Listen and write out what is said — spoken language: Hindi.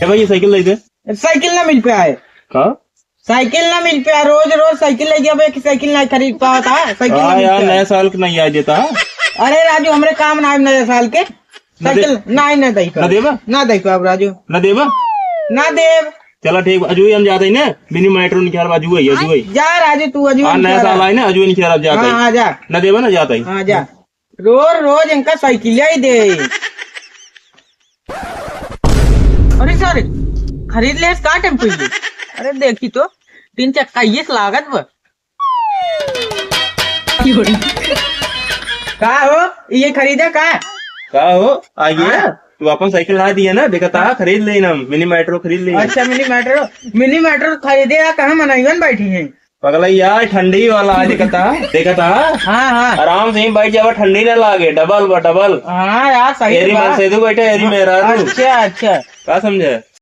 भाई ये साइकिल ले दे। साइकिल ना मिल पाया है। का साइकिल ना मिल पाया, रोज रोज साइकिल ले गया, एक साइकिल ना खरीद पाया था। साइकिल ना मिल यार पाया। नया साल का नहीं आ देता। अरे राजू हमरे काम ना आए नए साल के। साइकिल ना ही ना दे ना देवा ना दे पाब राजू ना देवा। ना देव। चला ठीक अजू हम जाते ही ना मिनी मेट्रो निकाल बाजू है अजू जा राजू तू अजू नया साल आए ना अजू निकाल अब जाता हाँ ही जा ना देवा ना जाता ही। हाँ जा रोज रोज इनका साइकिल ही दे। अरे सर खरीद ले का टेम्पो ये? अरे देखी तो 3 चक्का ये लागत बा। का हो ये खरीदा का हो आइए तू अपन साइकिल ला दिया ना देखा था खरीद लेना मिनी मेट्रो खरीद ले। अच्छा मिनी मेट्रो खरीदे या कहाँ मनाइवन बैठी है? पगला यार ठंडी वाला आज देखा था। हाँ हाँ आराम से ही बैठ जावा ठंडी ना लागे डबल हाँ यार सही एरी बात। मन से तू बैठे एरी मेरा तू अच्छा अच्छा का समझे।